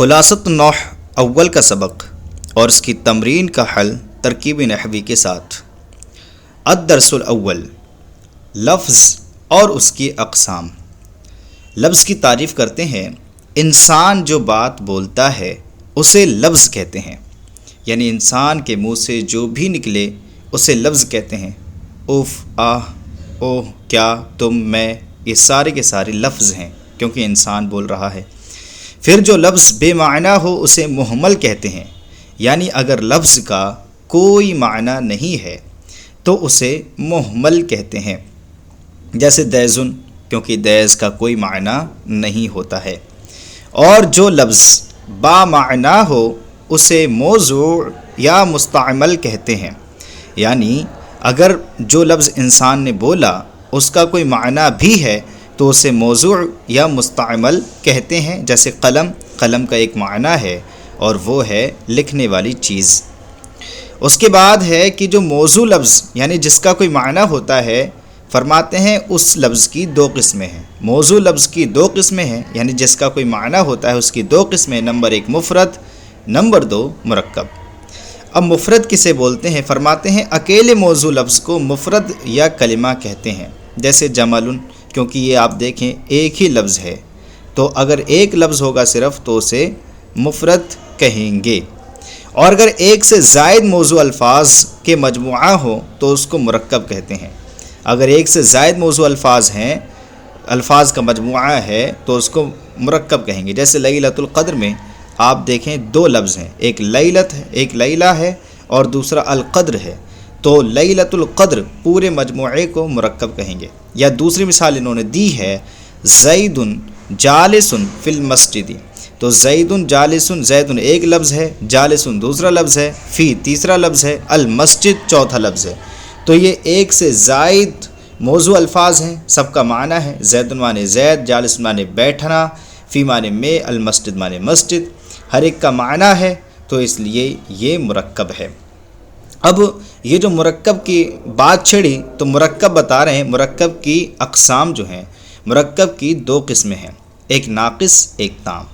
خلاصۃ النحو اول کا سبق اور اس کی تمرین کا حل ترکیب نحوی کے ساتھ۔ الدرس الاول، لفظ اور اس کی اقسام۔ لفظ کی تعریف کرتے ہیں، انسان جو بات بولتا ہے اسے لفظ کہتے ہیں، یعنی انسان کے منہ سے جو بھی نکلے اسے لفظ کہتے ہیں۔ اف، آہ، اوہ، کیا، تم، میں، یہ سارے کے سارے لفظ ہیں کیونکہ انسان بول رہا ہے۔ پھر جو لفظ بے معنی ہو اسے مہمل کہتے ہیں، یعنی اگر لفظ کا کوئی معنی نہیں ہے تو اسے مہمل کہتے ہیں، جیسے دیزن، کیونکہ دیز کا کوئی معنی نہیں ہوتا ہے۔ اور جو لفظ با معنی ہو اسے موضوع یا مستعمل کہتے ہیں، یعنی اگر جو لفظ انسان نے بولا اس کا کوئی معنی بھی ہے تو اسے موضوع یا مستعمل کہتے ہیں، جیسے قلم، قلم کا ایک معنی ہے اور وہ ہے لکھنے والی چیز۔ اس کے بعد ہے کہ جو موضوع لفظ یعنی جس کا کوئی معنی ہوتا ہے، فرماتے ہیں اس لفظ کی دو قسمیں ہیں۔ موضوع لفظ کی دو قسمیں ہیں، یعنی جس کا کوئی معنی ہوتا ہے اس کی دو قسمیں، نمبر ایک مفرد، نمبر دو مرکب۔ اب مفرد کسے بولتے ہیں؟ فرماتے ہیں اکیلے موضوع لفظ کو مفرد یا کلمہ کہتے ہیں، جیسے جمل، کیونکہ یہ آپ دیکھیں ایک ہی لفظ ہے، تو اگر ایک لفظ ہوگا صرف تو اسے مفرد کہیں گے، اور اگر ایک سے زائد موضوع الفاظ کے مجموعہ ہو تو اس کو مرکب کہتے ہیں۔ اگر ایک سے زائد موضوع الفاظ ہیں، الفاظ کا مجموعہ ہے تو اس کو مرکب کہیں گے، جیسے لیلۃ القدر میں آپ دیکھیں دو لفظ ہیں، ایک لیلت ہے، ایک لیلہ ہے، اور دوسرا القدر ہے، تو لیلۃ القدر پورے مجموعے کو مرکب کہیں گے۔ یا دوسری مثال انہوں نے دی ہے، زید جالس فی المسجد، تو زید جالس، زید ایک لفظ ہے، جالس دوسرا لفظ ہے، فی تیسرا لفظ ہے، المسجد چوتھا لفظ ہے، تو یہ ایک سے زائد موضوع الفاظ ہیں، سب کا معنی ہے، زید معنی زید، جالس معنی بیٹھنا، فی معنی میں، المسجد معنی مسجد، ہر ایک کا معنی ہے، تو اس لیے یہ مرکب ہے۔ اب یہ جو مرکب کی بات چھڑی تو مرکب بتا رہے ہیں، مرکب کی اقسام جو ہیں، مرکب کی دو قسمیں ہیں، ایک ناقص، ایک تام،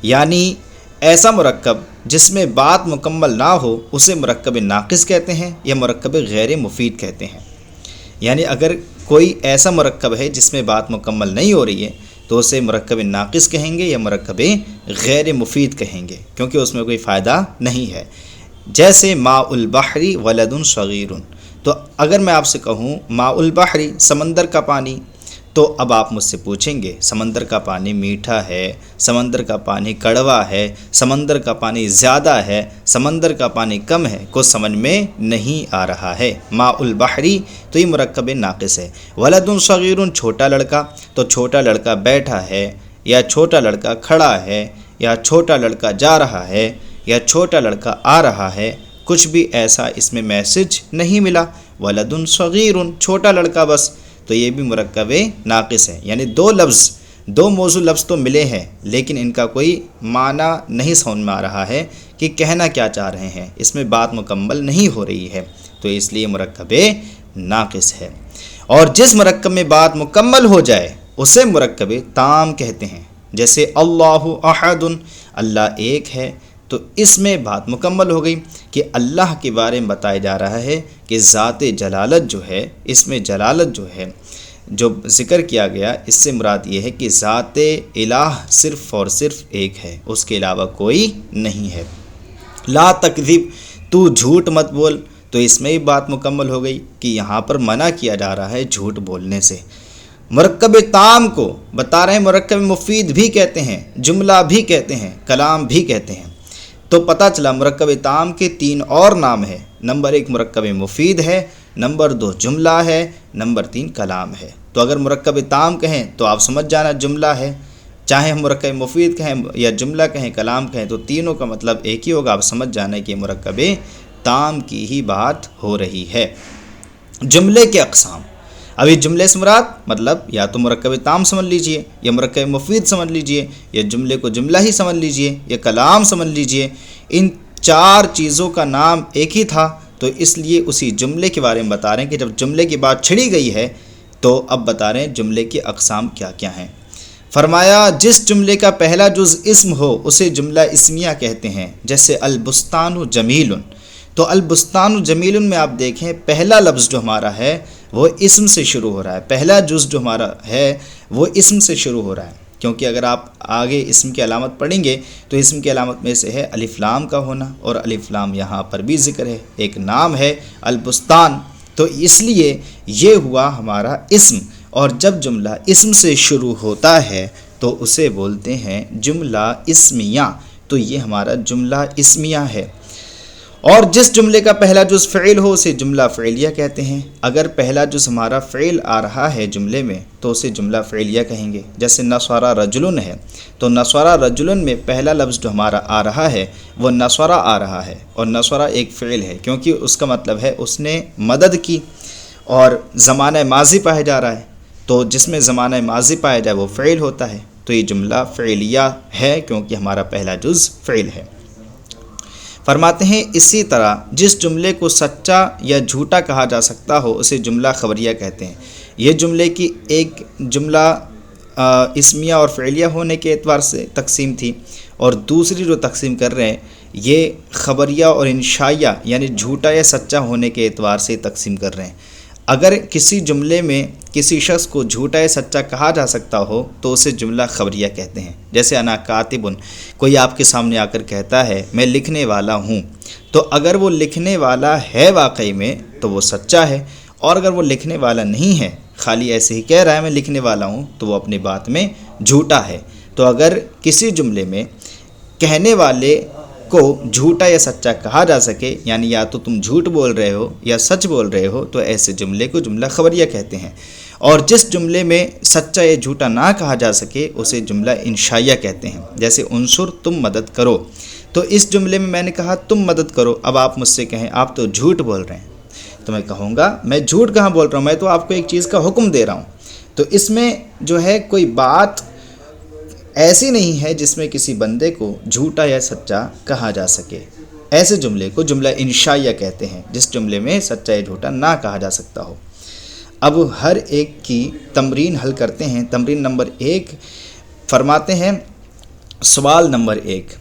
یعنی ایسا مرکب جس میں بات مکمل نہ ہو اسے مرکب ناقص کہتے ہیں یا مرکب غیر مفید کہتے ہیں۔ یعنی اگر کوئی ایسا مرکب ہے جس میں بات مکمل نہیں ہو رہی ہے تو اسے مرکب ناقص کہیں گے یا مرکب غیر مفید کہیں گے، کیونکہ اس میں کوئی فائدہ نہیں ہے، جیسے ماء البحر ولد صغیر۔ تو اگر میں آپ سے کہوں ماء البحر سمندر کا پانی، تو اب آپ مجھ سے پوچھیں گے سمندر کا پانی میٹھا ہے، سمندر کا پانی کڑوا ہے، سمندر کا پانی زیادہ ہے، سمندر کا پانی کم ہے، کچھ سمجھ میں نہیں آ رہا ہے۔ ماء البحر تو یہ مرکب ناقص ہے۔ ولد صغیر چھوٹا لڑکا، تو چھوٹا لڑکا بیٹھا ہے یا چھوٹا لڑکا کھڑا ہے یا چھوٹا لڑکا جا رہا ہے یا چھوٹا لڑکا آ رہا ہے، کچھ بھی ایسا اس میں میسج نہیں ملا، ولد صغیر چھوٹا لڑکا بس، تو یہ بھی مرکب ناقص ہے۔ یعنی دو لفظ، دو موضوع لفظ تو ملے ہیں لیکن ان کا کوئی معنی نہیں سمجھ میں آ رہا ہے کہ کہنا کیا چاہ رہے ہیں، اس میں بات مکمل نہیں ہو رہی ہے، تو اس لیے مرکب ناقص ہے۔ اور جس مرکب میں بات مکمل ہو جائے اسے مرکب تام کہتے ہیں، جیسے اللہ احد، اللہ ایک ہے، تو اس میں بات مکمل ہو گئی کہ اللہ کے بارے میں بتایا جا رہا ہے کہ ذات جلالت جو ہے، اس میں جلالت جو ہے جو ذکر کیا گیا، اس سے مراد یہ ہے کہ ذات الہ صرف اور صرف ایک ہے، اس کے علاوہ کوئی نہیں ہے۔ لا تکذب، تو جھوٹ مت بول، تو اس میں بھی بات مکمل ہو گئی کہ یہاں پر منع کیا جا رہا ہے جھوٹ بولنے سے۔ مرکب تام کو بتا رہے ہیں مرکب مفید بھی کہتے ہیں، جملہ بھی کہتے ہیں، کلام بھی کہتے ہیں۔ تو پتہ چلا مرکب تام کے تین اور نام ہیں، نمبر ایک مرکب مفید ہے، نمبر دو جملہ ہے، نمبر تین کلام ہے۔ تو اگر مرکب تام کہیں تو آپ سمجھ جانا جملہ ہے، چاہے ہم مرکب مفید کہیں یا جملہ کہیں، کلام کہیں، تو تینوں کا مطلب ایک ہی ہوگا، آپ سمجھ جانا کہ مرکب تام کی ہی بات ہو رہی ہے۔ جملے کے اقسام، ابھی جملے سے مراد مطلب یا تو مرکب تام سمجھ لیجئے یا مرکب مفید سمجھ لیجئے یا جملے کو جملہ ہی سمجھ لیجئے یا کلام سمجھ لیجئے، ان چار چیزوں کا نام ایک ہی تھا، تو اس لیے اسی جملے کے بارے میں بتا رہے ہیں کہ جب جملے کی بات چھڑی گئی ہے تو اب بتا رہے ہیں جملے کی اقسام کیا کیا ہیں۔ فرمایا جس جملے کا پہلا جز اسم ہو اسے جملہ اسمیہ کہتے ہیں، جیسے البستان جمیل، تو البستان جمیل میں آپ دیکھیں پہلا لفظ جو ہمارا ہے وہ اسم سے شروع ہو رہا ہے، پہلا جز جو ہمارا ہے وہ اسم سے شروع ہو رہا ہے، کیونکہ اگر آپ آگے اسم کی علامت پڑھیں گے تو اسم کی علامت میں سے ہے الف لام کا ہونا، اور الف لام یہاں پر بھی ذکر ہے، ایک نام ہے البستان، تو اس لیے یہ ہوا ہمارا اسم، اور جب جملہ اسم سے شروع ہوتا ہے تو اسے بولتے ہیں جملہ اسمیہ، تو یہ ہمارا جملہ اسمیہ ہے۔ اور جس جملے کا پہلا جز فعل ہو اسے جملہ فعلیہ کہتے ہیں، اگر پہلا جز ہمارا فعل آ رہا ہے جملے میں تو اسے جملہ فعلیہ کہیں گے، جیسے نصر رجل ہے، تو نصر رجل میں پہلا لفظ جو ہمارا آ رہا ہے وہ نصر آ رہا ہے، اور نصر ایک فعل ہے کیونکہ اس کا مطلب ہے اس نے مدد کی، اور زمانہ ماضی پایا جا رہا ہے، تو جس میں زمانہ ماضی پایا جائے وہ فعل ہوتا ہے، تو یہ جملہ فعلیہ ہے کیونکہ ہمارا پہلا جز فعل ہے۔ فرماتے ہیں اسی طرح جس جملے کو سچا یا جھوٹا کہا جا سکتا ہو اسے جملہ خبریہ کہتے ہیں۔ یہ جملے کی ایک جملہ اسمیہ اور فعلیہ ہونے کے اعتبار سے تقسیم تھی، اور دوسری جو تقسیم کر رہے ہیں یہ خبریہ اور انشائیہ یعنی جھوٹا یا سچا ہونے کے اعتبار سے تقسیم کر رہے ہیں۔ اگر کسی جملے میں کسی شخص کو جھوٹا یا سچا کہا جا سکتا ہو تو اسے جملہ خبریہ کہتے ہیں، جیسے انا کاتبن، کوئی آپ کے سامنے آ کر کہتا ہے میں لکھنے والا ہوں، تو اگر وہ لکھنے والا ہے واقعی میں تو وہ سچا ہے، اور اگر وہ لکھنے والا نہیں ہے، خالی ایسے ہی کہہ رہا ہے میں لکھنے والا ہوں، تو وہ اپنی بات میں جھوٹا ہے۔ تو اگر کسی جملے میں کہنے والے کو جھوٹا یا سچا کہا جا سکے، یعنی یا تو تم جھوٹ بول رہے ہو یا سچ بول رہے ہو، تو ایسے جملے کو جملہ خبریہ کہتے ہیں، اور جس جملے میں سچا یا جھوٹا نہ کہا جا سکے اسے جملہ انشائیہ کہتے ہیں، جیسے انصر تم مدد کرو، تو اس جملے میں نے کہا تم مدد کرو، اب آپ مجھ سے کہیں آپ تو جھوٹ بول رہے ہیں، تو میں کہوں گا میں جھوٹ کہاں بول رہا ہوں، میں تو آپ کو ایک چیز کا حکم دے رہا ہوں، تو اس میں جو ہے کوئی بات ایسی نہیں ہے جس میں کسی بندے کو جھوٹا یا سچا کہا جا سکے، ایسے جملے کو جملہ انشائیہ کہتے ہیں جس جملے میں سچا یا جھوٹا نہ کہا جا سکتا ہو۔ اب ہر ایک کی تمرین حل کرتے ہیں۔ تمرین نمبر 1 فرماتے ہیں، سوال نمبر 1،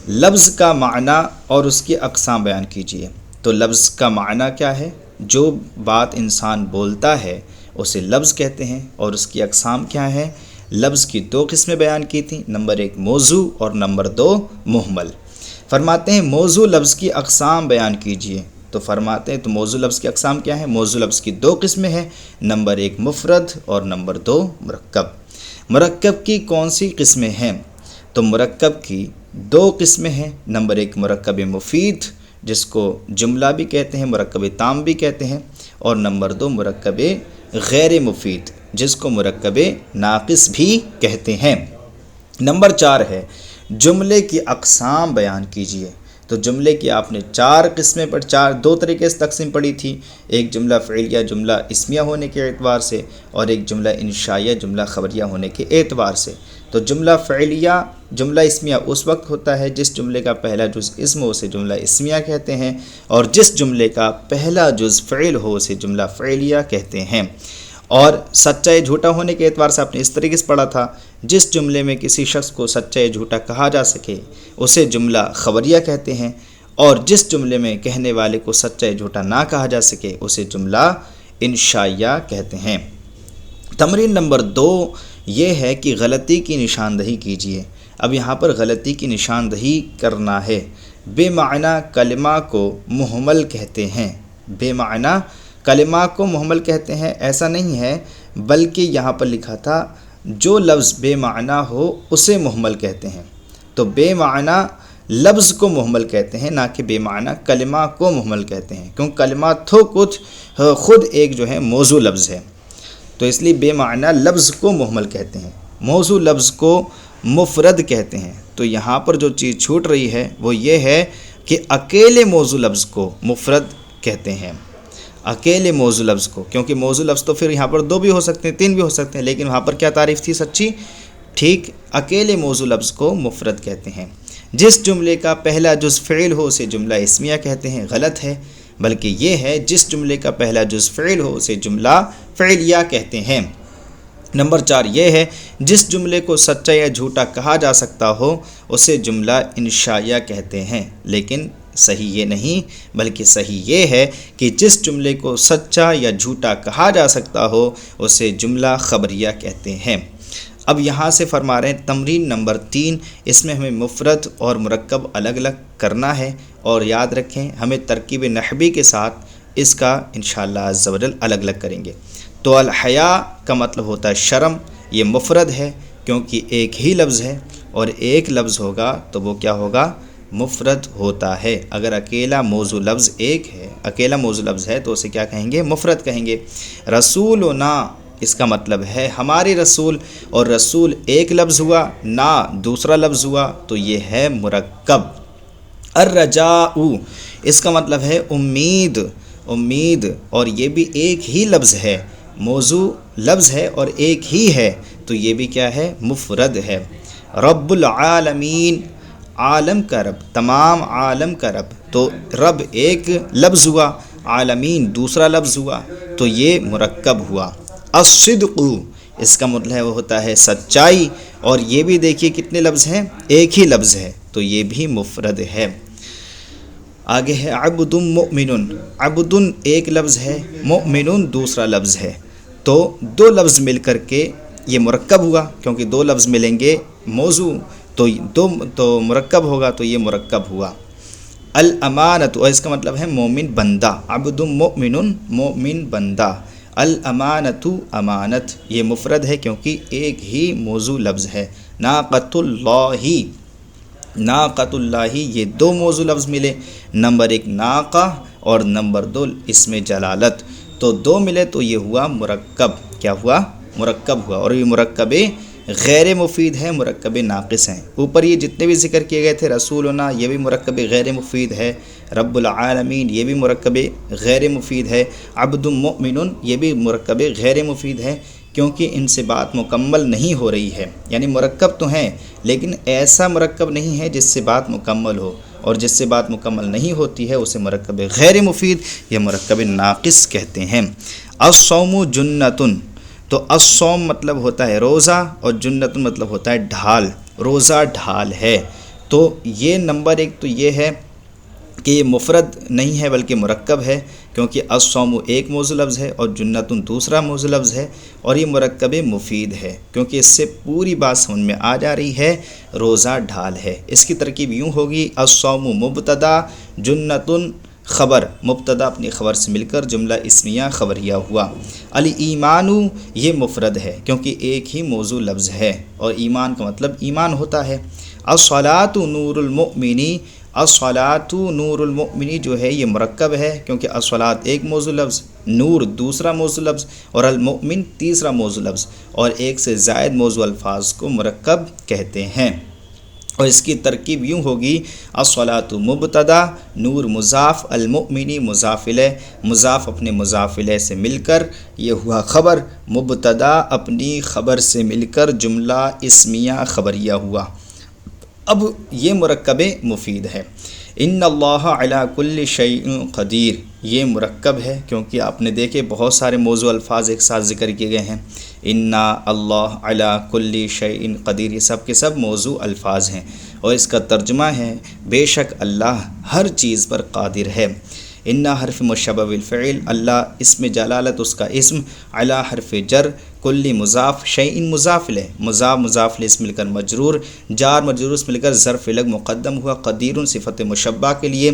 لفظ کا معنی اور اس کی اقسام بیان کیجیے۔ تو لفظ کا معنی کیا ہے؟ جو بات انسان بولتا ہے اسے لفظ کہتے ہیں، اور اس کی اقسام کیا ہے؟ لفظ کی 2 قسمیں بیان کی تھیں، نمبر 1 موضوع اور نمبر 2 مہمل۔ فرماتے ہیں موضوع لفظ کی اقسام بیان کیجیے، تو فرماتے ہیں تو موضوع لفظ کی اقسام کیا ہے؟ موضوع لفظ کی 2 قسمیں ہیں، نمبر 1 مفرد اور نمبر 2 مرکب۔ مرکب کی کون سی قسمیں ہیں؟ تو مرکب کی 2 قسمیں ہیں، نمبر 1 مرکب مفید جس کو جملہ بھی کہتے ہیں، مرکب تام بھی کہتے ہیں، اور نمبر 2 مرکب غیر مفید جس کو مرکب ناقص بھی کہتے ہیں۔ نمبر 4 ہے جملے کی اقسام بیان کیجیے۔ تو جملے کی آپ نے 4 قسمیں پر 2 طریقے سے تقسیم پڑھی تھی، ایک جملہ فعلیہ جملہ اسمیہ ہونے کے اعتبار سے، اور ایک جملہ انشائیہ جملہ خبریہ ہونے کے اعتبار سے۔ تو جملہ فعلیہ جملہ اسمیہ اس وقت ہوتا ہے جس جملے کا پہلا جز اسم ہو اسے جملہ اسمیہ کہتے ہیں، اور جس جملے کا پہلا جز فعل ہو اسے جملہ فعلیہ کہتے ہیں۔ اور سچا یا جھوٹا ہونے کے اعتبار سے آپ نے اس طریقے سے پڑھا تھا، جس جملے میں کسی شخص کو سچا یا جھوٹا کہا جا سکے اسے جملہ خبریہ کہتے ہیں، اور جس جملے میں کہنے والے کو سچا یا جھوٹا نہ کہا جا سکے اسے جملہ انشائیہ کہتے ہیں۔ تمرین نمبر 2 یہ ہے کہ غلطی کی نشاندہی کیجیے۔ اب یہاں پر غلطی کی نشاندہی کرنا ہے۔ بے معنی کلمہ کو مہمل کہتے ہیں۔ بے معنی کلمہ کو مہمل کہتے ہیں ایسا نہیں ہے، بلکہ یہاں پر لکھا تھا جو لفظ بے معنی ہو اسے مہمل کہتے ہیں، تو بے معنی لفظ کو مہمل کہتے ہیں، نہ کہ بے معنی کلمہ کو مہمل کہتے ہیں، کیونکہ کلمہ تو کچھ خود ایک جو ہے موضوع لفظ ہے، تو اس لیے بے معنی لفظ کو مہمل کہتے ہیں، موضوع لفظ کو مفرد کہتے ہیں۔ تو یہاں پر جو چیز چھوٹ رہی ہے وہ یہ ہے کہ اکیلے موضوع لفظ کو مفرد کہتے ہیں، اکیلے موضوع لفظ کو، کیونکہ موضوع لفظ تو پھر یہاں پر 2 بھی ہو سکتے ہیں 3 بھی ہو سکتے ہیں، لیکن وہاں پر کیا تعریف تھی سچی؟ ٹھیک، اکیلے موضوع لفظ کو مفرد کہتے ہیں۔ جس جملے کا پہلا جز فعل ہو اسے جملہ اسمیہ کہتے ہیں، غلط ہے، بلکہ یہ ہے جس جملے کا پہلا جز فعل ہو اسے جملہ فعلیہ کہتے ہیں۔ نمبر 4 یہ ہے جس جملے کو سچا یا جھوٹا کہا جا سکتا ہو اسے جملہ انشائیہ کہتے ہیں، لیکن صحیح یہ نہیں بلکہ صحیح یہ ہے کہ جس جملے کو سچا یا جھوٹا کہا جا سکتا ہو اسے جملہ خبریہ کہتے ہیں۔ اب یہاں سے فرما رہے ہیں تمرین نمبر 3، اس میں ہمیں مفرد اور مرکب الگ الگ کرنا ہے، اور یاد رکھیں ہمیں ترکیب نحوی کے ساتھ اس کا انشاءاللہ عز و جل الگ الگ کریں گے۔ تو الحیا کا مطلب ہوتا ہے شرم، یہ مفرد ہے کیونکہ ایک ہی لفظ ہے، اور ایک لفظ ہوگا تو وہ کیا ہوگا؟ مفرد ہوتا ہے۔ اگر اکیلا موضوع لفظ ایک ہے، اکیلا موضوع لفظ ہے تو اسے کیا کہیں گے؟ مفرد کہیں گے۔ رسولنا اس کا مطلب ہے ہمارے رسول، اور رسول ایک لفظ ہوا، نا دوسرا لفظ ہوا تو یہ ہے مرکب۔ الرجاء اس کا مطلب ہے امید، امید، اور یہ بھی ایک ہی لفظ ہے، موضوع لفظ ہے اور ایک ہی ہے تو یہ بھی کیا ہے؟ مفرد ہے۔ رب العالمین عالم کا رب، تمام عالم کا رب، تو رب ایک لفظ ہوا، عالمین دوسرا لفظ ہوا تو یہ مرکب ہوا۔ الصدق اس کا مطلب ہے وہ ہوتا ہے سچائی، اور یہ بھی دیکھیے کتنے لفظ ہیں؟ ایک ہی لفظ ہے تو یہ بھی مفرد ہے۔ آگے ہے عبد مؤمن، عبد ایک لفظ ہے، مؤمن دوسرا لفظ ہے، تو دو لفظ مل کر کے یہ مرکب ہوا، کیونکہ دو لفظ ملیں گے موضوع تو مرکب ہوگا تو یہ مرکب ہوا۔ الامانت اور اس کا مطلب ہے مومن بندہ، عبد مؤمن مومن بندہ، الامانت امانت یہ مفرد ہے کیونکہ ایک ہی موضوع لفظ ہے۔ ناقۃ اللہ، ناقۃ اللہ یہ دو موضوع لفظ ملے، نمبر 1 ناقہ اور نمبر 2 اسم جلالت، تو دو ملے تو یہ ہوا مرکب، کیا ہوا؟ مرکب ہوا، اور یہ مرکب غیر مفید ہے، مرکب ناقص ہیں۔ اوپر یہ جتنے بھی ذکر کیے گئے تھے، رسولنا یہ بھی مرکب غیر مفید ہے، رب العالمین یہ بھی مرکب غیر مفید ہے، عبد مؤمن یہ بھی مرکب غیر مفید ہے، کیونکہ ان سے بات مکمل نہیں ہو رہی ہے، یعنی مرکب تو ہیں لیکن ایسا مرکب نہیں ہے جس سے بات مکمل ہو، اور جس سے بات مکمل نہیں ہوتی ہے اسے مرکب غیر مفید یا مرکب ناقص کہتے ہیں۔ الصوم جنتن، تو الصوم مطلب ہوتا ہے روزہ، اور جنتن مطلب ہوتا ہے ڈھال، روزہ ڈھال ہے، تو یہ نمبر 1 تو یہ ہے کہ یہ مفرد نہیں ہے بلکہ مرکب ہے، کیونکہ الصوم ایک موضوع لفظ ہے اور جنتن دوسرا موضوع لفظ ہے، اور یہ مرکب مفید ہے کیونکہ اس سے پوری بات سمجھ میں آ جا رہی ہے، روزہ ڈھال ہے۔ اس کی ترکیب یوں ہوگی الصوم مبتدا، جنتن خبر، مبتدا اپنی خبر سے مل کر جملہ اسمیہ خبریہ ہوا۔ الایمان یہ مفرد ہے کیونکہ ایک ہی موضوع لفظ ہے، اور ایمان کا مطلب ایمان ہوتا ہے۔ الصلاۃ نور المؤمنی، الصلاۃ نور المؤمنی جو ہے یہ مرکب ہے کیونکہ الصلاۃ ایک موضوع لفظ، نور دوسرا موضوع لفظ، اور المؤمن تیسرا موضوع لفظ، اور ایک سے زائد موضوع الفاظ کو مرکب کہتے ہیں۔ اور اس کی ترکیب یوں ہوگی الصلاۃ مبتدا، نور مضاف، المؤمنی مضاف الیہ، مضاف اپنے مضاف الیہ سے مل کر یہ ہوا خبر، مبتدا اپنی خبر سے مل کر جملہ اسمیہ خبریہ ہوا۔ اب یہ مرکب مفید ہے۔ ان اللہ علی کل شیء قدیر، یہ مرکب ہے کیونکہ آپ نے دیکھے بہت سارے موضوع الفاظ ایک ساتھ ذکر کیے گئے ہیں، انا اللہ علی کل شیء قدیر، یہ سب کے سب موضوع الفاظ ہیں، اور اس کا ترجمہ ہے بے شک اللہ ہر چیز پر قادر ہے۔ انا حرف مشبہ بالفعل، اللہ اسم جلالت اس کا اسم، علی حرف جر، کلی مضاف، شیء مضاف الیہ، مضاف مضاف الیہ سے مل کر مجرور، جار مجرور سے مل کر ظرف لگ مقدم ہوا، قدیر صفت مشبہ کے لیے،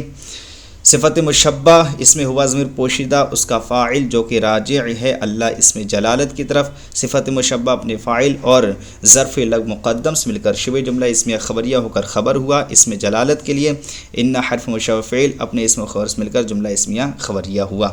صفت مشبہ اس میں ہوا ضمیر پوشیدہ، اس کا فاعل جو کہ راجع ہے اللہ اسم جلالت کی طرف، صفت مشبہ اپنے فاعل اور ظرف لگ مقدم سے مل کر شبہ جملہ اسمیہ خبریہ ہو کر خبر ہوا اسم جلالت کے لیے، ان حرف مشبہ فعل اپنے اسم و خبر سے مل کر جملہ اسمیہ خبریہ ہوا۔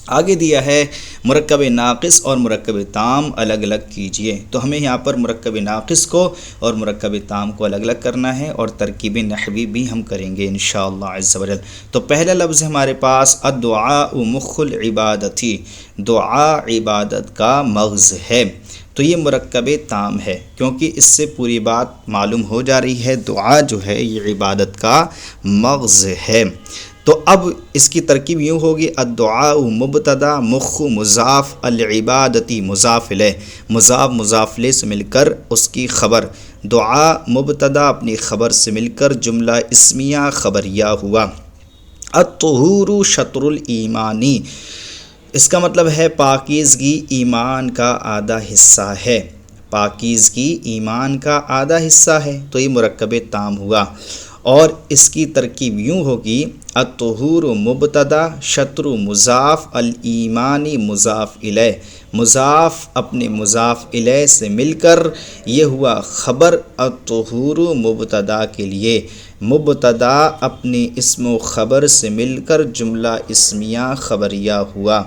آگے دیا ہے مرکب ناقص اور مرکب تام الگ الگ کیجئے، تو ہمیں یہاں پر مرکب ناقص کو اور مرکب تام کو الگ الگ کرنا ہے، اور ترکیب نحوی بھی ہم کریں گے انشاءاللہ عز و جل۔ تو پہلا لفظ ہے ہمارے پاس الدعاء مخ العبادتی، دعا عبادت کا مغز ہے، تو یہ مرکب تام ہے کیونکہ اس سے پوری بات معلوم ہو جا رہی ہے، دعا جو ہے یہ عبادت کا مغز ہے۔ تو اب اس کی ترکیب یوں ہوگی الدعاء مبتدا مخ مضاف العبادتی مضاف الیہ، مضاف مضاف الیہ سے مل کر اس کی خبر، دعا مبتدا اپنی خبر سے مل کر جملہ اسمیہ خبریہ ہوا۔ الطہور شطر الایمانی، اس کا مطلب ہے پاکیزگی ایمان کا آدھا حصہ ہے، پاکیزگی ایمان کا آدھا حصہ ہے، تو یہ مرکب تام ہوا۔ اور اس کی ترکیب یوں ہوگی الطہور مبتدا شطر مضاف الایمانی مضاف الیہ، مضاف اپنے مضاف الیہ سے مل کر یہ ہوا خبر الطہور مبتدا کے لیے، مبتدا اپنی اسم و خبر سے مل کر جملہ اسمیہ خبریہ ہوا۔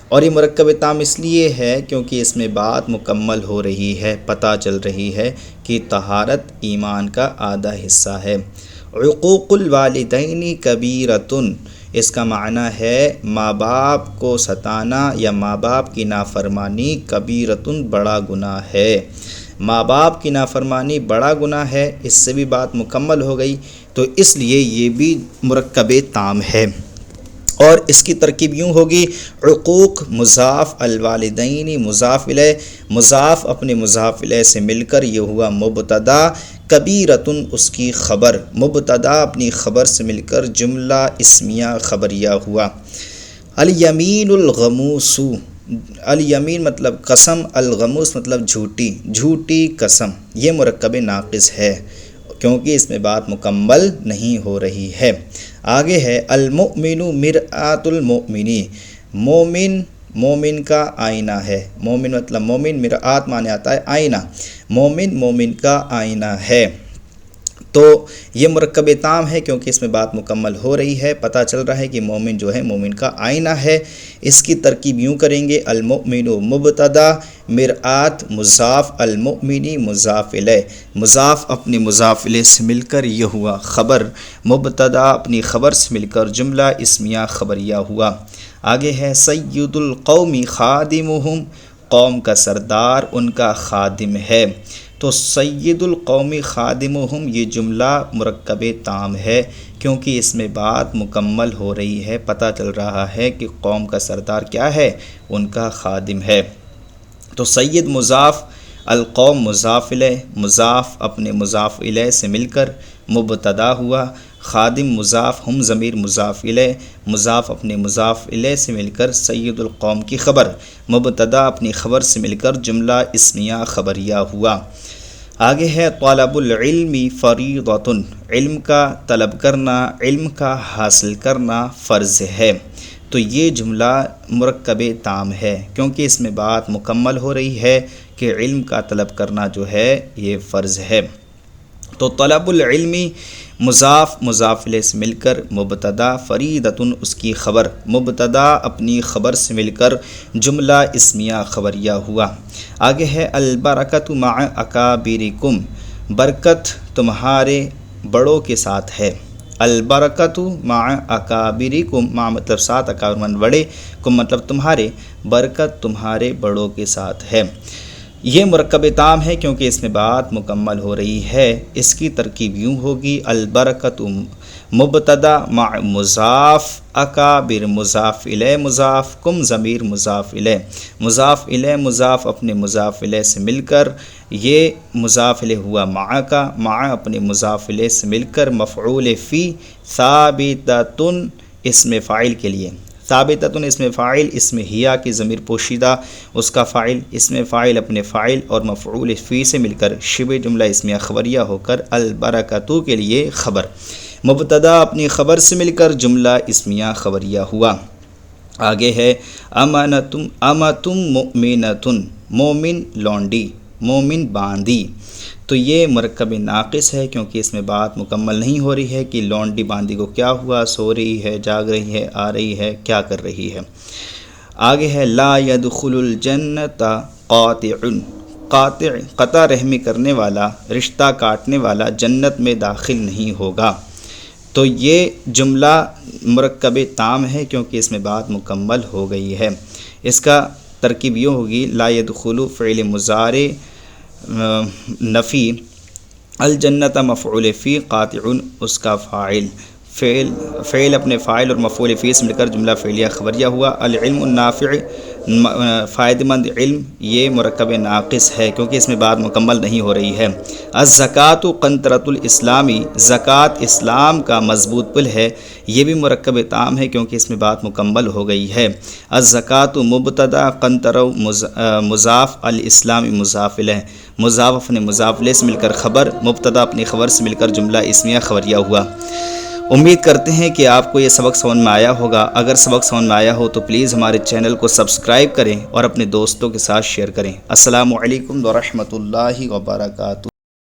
اور یہ مرکب تام اس لیے ہے کیونکہ اس میں بات مکمل ہو رہی ہے، پتہ چل رہی ہے کہ طہارت ایمان کا آدھا حصہ ہے۔ عقوق الوالدین کبیرۃ، اس کا معنی ہے ماں باپ کو ستانا یا ماں باپ کی نافرمانی کبیرۃ بڑا گناہ ہے، ماں باپ کی نافرمانی بڑا گناہ ہے، اس سے بھی بات مکمل ہو گئی، تو اس لیے یہ بھی مرکب تام ہے۔ اور اس کی ترکیب یوں ہوگی عقوق مضاف الوالدین مضاف الیہ، مضاف اپنے مضاف الیہ سے مل کر یہ ہوا مبتدا، کبیرۃ اس کی خبر، مبتدا اپنی خبر سے مل کر جملہ اسمیہ خبریہ ہوا۔ الیمین الغموس، الیمین مطلب قسم، الغموس مطلب جھوٹی، جھوٹی قسم، یہ مرکب ناقص ہے کیونکہ اس میں بات مکمل نہیں ہو رہی ہے۔ آگے ہے المؤمن مرآۃ المؤمن، مومن مومن کا آئینہ ہے، مومن مطلب مومن، مرآت معنی آتا ہے آئینہ، مومن مومن کا آئینہ ہے، تو یہ مرکب تام ہے کیونکہ اس میں بات مکمل ہو رہی ہے، پتہ چل رہا ہے کہ مومن جو ہے مومن کا آئینہ ہے۔ اس کی ترکیب یوں کریں گے المؤمن مبتدا مرآت مضاف المؤمنی مضاف الیہ، مضاف اپنے مضاف الیہ سے مل کر یہ ہوا خبر، مبتدا اپنی خبر سے مل کر جملہ اسمیہ خبریہ ہوا۔ آگے ہے سید القوم خادمہم، قوم کا سردار ان کا خادم ہے، تو سید القوم خادمہم یہ جملہ مرکب تام ہے کیونکہ اس میں بات مکمل ہو رہی ہے، پتہ چل رہا ہے کہ قوم کا سردار کیا ہے، ان کا خادم ہے۔ تو سید مضاف، القوم مضاف الیہ، مضاف اپنے مضاف الیہ سے مل کر مبتدا ہوا، خادم مضاف، ہم ضمیر مضاف الیہ، مضاف اپنے مضاف الیہ سے مل کر سید القوم کی خبر، مبتدا اپنی خبر سے مل کر جملہ اسمیہ خبریہ ہوا۔ آگے ہے طلب العلم فریضۃ، علم کا طلب کرنا، علم کا حاصل کرنا فرض ہے، تو یہ جملہ مرکب تام ہے کیونکہ اس میں بات مکمل ہو رہی ہے کہ علم کا طلب کرنا جو ہے یہ فرض ہے۔ تو طلب العلم مضاف مضاف الیہ سے مل کر مبتدا، فریضۃ اس کی خبر، مبتدا اپنی خبر سے مل کر جملہ اسمیہ خبریہ ہوا۔ آگے ہے البرکۃ مع اکابرکم، برکت تمہارے بڑوں کے ساتھ ہے، البرکۃ مع اکابرکم، مع مطلب ساتھ، اکابر من بڑے، کم مطلب تمہارے، برکت تمہارے بڑوں کے ساتھ ہے، یہ مرکب تام ہے کیونکہ اس میں بات مکمل ہو رہی ہے۔ اس کی ترکیب یوں ہوگی البرکۃ مبتدا مع مضاف، اکابر مضاف الیہ مضاف، کم ضمیر مضاف الیہ، مضاف الیہ مضاف اپنے مضاف الیہ سے مل کر یہ مضاف الیہ ہوا مع کا، مع اپنے مضاف الیہ سے مل کر مفعول فی، ثابتۃ اسم فاعل کے لیے، ثابتۃ اسم فاعل، اسم ہیا کی ضمیر پوشیدہ اس کا فاعل، اسم فاعل اپنے فاعل اور مفعول فی سے مل کر شبہ جملہ اسمیہ خبریہ ہو کر البرکۃ کے لیے خبر، مبتدا اپنی خبر سے مل کر جملہ اسمیہ خبریہ ہوا۔ آگے ہے امتم مؤمنۃ، مومن لونڈی، مومن باندی، تو یہ مرکب ناقص ہے کیونکہ اس میں بات مکمل نہیں ہو رہی ہے کہ لونڈی باندی کو کیا ہوا، سو رہی ہے، جاگ رہی ہے، آ رہی ہے، کیا کر رہی ہے۔ آگے ہے لا يدخل الجنت قاطع، قاطع قطع رحمی کرنے والا، رشتہ کاٹنے والا جنت میں داخل نہیں ہوگا، تو یہ جملہ مرکب تام ہے کیونکہ اس میں بات مکمل ہو گئی ہے۔ اس کا ترکیب یہ ہوگی لا يدخل فعل مضارع نفی، الجنت مفعول فی، قاطع اس کا فاعل، فعل اپنے فاعل اور مفعول فیہ سے مل کر جملہ فعلیہ خبریہ ہوا۔ العلم النافع، فائدہ مند علم، یہ مرکب ناقص ہے کیونکہ اس میں بات مکمل نہیں ہو رہی ہے۔ الزکوٰۃ قنطرۃ الاسلامی، زکوٰۃ اسلام کا مضبوط پل ہے، یہ بھی مرکب تام ہے کیونکہ اس میں بات مکمل ہو گئی ہے۔ الزکوٰۃ مبتدا قنطرہ مضاف، الاسلام مضاف الیہ، مضاف اپنے مضاف الیہ سے مل کر خبر، مبتدا اپنی خبر سے مل کر جملہ اسمیہ خبریہ ہوا۔ امید کرتے ہیں کہ آپ کو یہ سبق سمجھ میں آیا ہوگا۔ اگر سبق سمجھ میں آیا ہو تو پلیز ہمارے چینل کو سبسکرائب کریں اور اپنے دوستوں کے ساتھ شیئر کریں۔ السلام علیکم ورحمۃ اللہ وبرکاتہ۔